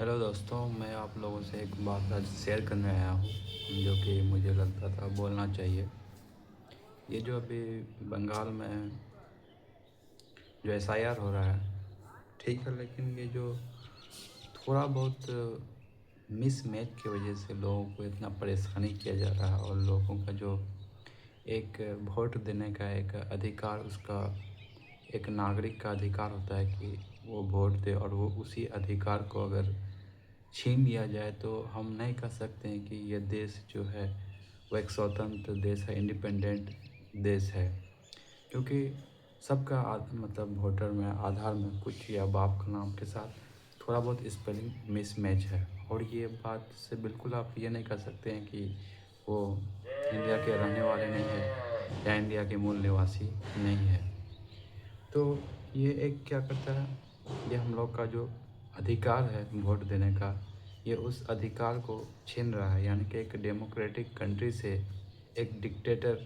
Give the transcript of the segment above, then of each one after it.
Hello दोस्तों, मैं आप लोगों से एक बात आज शेयर करने आया हूँ जो कि मुझे लगता था बोलना चाहिए। ये जो अभी बंगाल में जो एसआईआर हो रहा है, ठीक है, लेकिन ये जो थोड़ा बहुत मिसमैच की वजह से लोगों को इतना परेशानी किया जा रहा है और लोगों का जो एक वोट देने का एक अधिकार, उसका एक नागरिक का अधिकार होता है कि वो वोट दे, और वो उसी अधिकार को अगर छीन लिया जाए तो हम नहीं कह सकते हैं कि ये देश जो है वो एक स्वतंत्र देश है, इंडिपेंडेंट देश है। क्योंकि सबका मतलब वोटर में आधार में कुछ या बाप का नाम के साथ थोड़ा बहुत स्पेलिंग मिसमैच है, और ये बात से बिल्कुल आप ये नहीं कर सकते हैं कि वो इंडिया के रहने वाले नहीं है या इंडिया के मूल निवासी नहीं है। तो ये एक क्या करता है, ये हम लोग का जो अधिकार है वोट देने का, ये उस अधिकार को छीन रहा है। यानी कि एक डेमोक्रेटिक कंट्री से एक डिक्टेटरशिप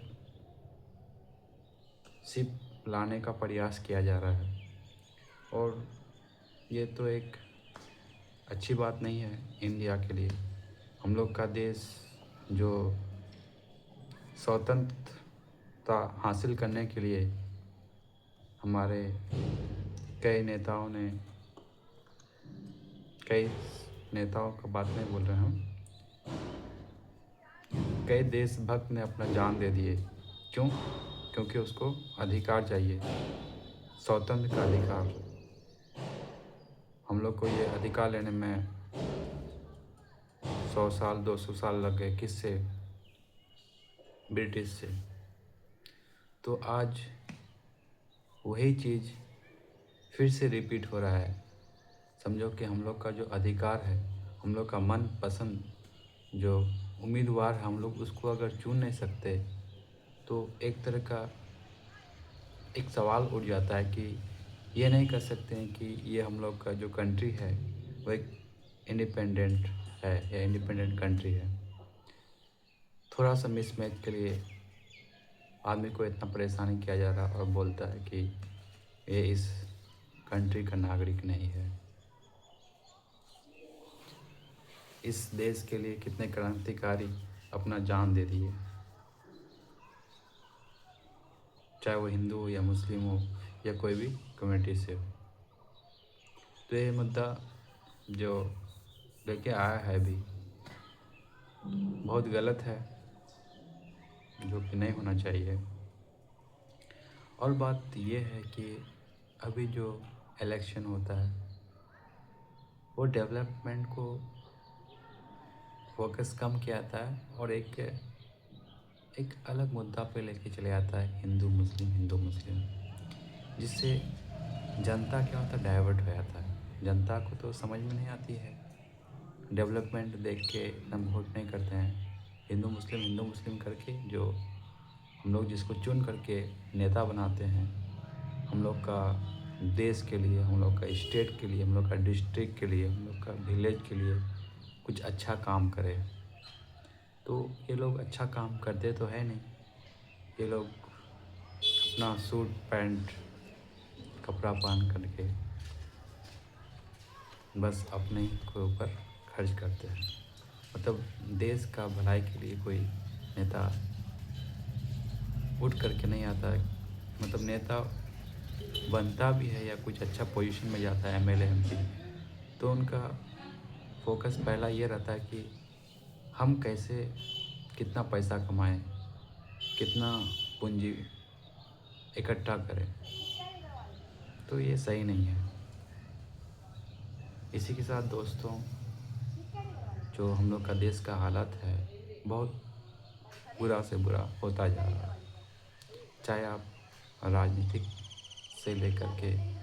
लाने का प्रयास किया जा रहा है, और ये तो एक अच्छी बात नहीं है इंडिया के लिए। हम लोग का देश जो स्वतंत्रता हासिल करने के लिए हमारे कई नेताओं का बात नहीं बोल रहे हम, कई देशभक्त ने अपना जान दे दिए। क्यों? क्योंकि उसको अधिकार चाहिए, स्वतंत्र का अधिकार। हम लोग को ये अधिकार लेने में 100 साल 200 साल लग गए। किससे? ब्रिटिश से। तो आज वही चीज़ फिर से रिपीट हो रहा है। समझो कि हम लोग का जो अधिकार है, हम लोग का मन पसंद जो उम्मीदवार है, हम लोग उसको अगर चुन नहीं सकते तो एक तरह का एक सवाल उठ जाता है कि ये नहीं कर सकते हैं कि ये हम लोग का जो कंट्री है वो एक इंडिपेंडेंट है या इंडिपेंडेंट कंट्री है। थोड़ा सा मिसमैच के लिए आदमी को इतना परेशानी किया जा रहा है और बोलता है कि ये इस कंट्री का नागरिक नहीं है। इस देश के लिए कितने क्रांतिकारी अपना जान दे दिए, चाहे वो हिंदू हो या मुस्लिम हो या कोई भी कम्युनिटी से हो। तो ये मुद्दा जो लेके आया है भी बहुत गलत है, जो कि नहीं होना चाहिए। और बात ये है कि अभी जो इलेक्शन होता है वो डेवलपमेंट को फोकस कम किया जाता है और एक अलग मुद्दा पे लेके चले आता है, हिंदू मुस्लिम, जिससे जनता क्या होता है, डाइवर्ट हो जाता है। जनता को तो समझ में नहीं आती है, डेवलपमेंट देख के एकदम वोट नहीं करते हैं। हिंदू मुस्लिम करके जो हम लोग जिसको चुन करके नेता बनाते हैं, हम लोग का देश के लिए, हम लोग का स्टेट के लिए, हम लोग का डिस्ट्रिक्ट के लिए, हम लोग का विलेज के लिए कुछ अच्छा काम करे, तो ये लोग अच्छा काम करते तो है नहीं। ये लोग अपना सूट पैंट कपड़ा पहन करके बस अपने ही के ऊपर खर्च करते हैं। मतलब देश का भलाई के लिए कोई नेता उठ करके नहीं आता है। मतलब नेता बनता भी है या कुछ अच्छा पोजीशन में जाता है, एमएलए एमपी, तो उनका फोकस पहला ये रहता है कि हम कैसे कितना पैसा कमाएं, कितना पूंजी इकट्ठा करें। तो ये सही नहीं है। इसी के साथ दोस्तों, जो हम लोग का देश का हालत है बहुत बुरा से बुरा होता जा रहा है। चाहे आप राजनीतिक से लेकर के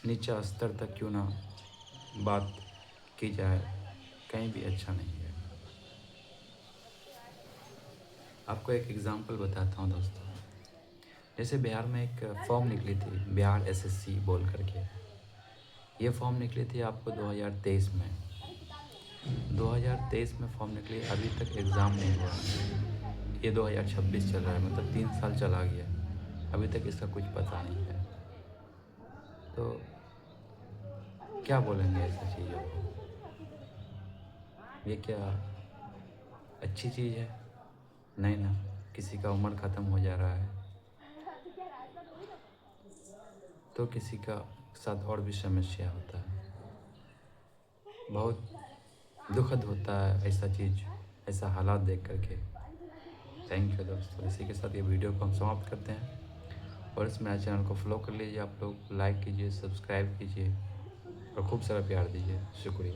नीचा स्तर तक क्यों ना बात की जाए, कहीं भी अच्छा नहीं है। आपको एक एग्ज़ाम्पल बताता हूँ दोस्तों। जैसे बिहार में एक फॉर्म निकली थी, बिहार एसएससी बोल करके। ये फॉर्म निकली थी आपको 2023 में। 2023 में फॉर्म निकली, अभी तक एग्ज़ाम नहीं हुआ। ये 2026 चल रहा है, मतलब 3 साल चला गया, अभी तक इसका कुछ पता नहीं है। तो क्या बोलेंगे ऐसी चीज़ों को? ये क्या अच्छी चीज़ है? नहीं ना। किसी का उम्र ख़त्म हो जा रहा है तो किसी का साथ और भी समस्या होता है। बहुत दुखद होता है ऐसा चीज़, ऐसा हालात देख कर के। थैंक यू दोस्तों। इसी के साथ ये वीडियो को हम समाप्त करते हैं और इस मेरे चैनल को फॉलो कर लीजिए। आप लोग लाइक कीजिए, सब्सक्राइब कीजिए और खूब सारा प्यार दीजिए। शुक्रिया।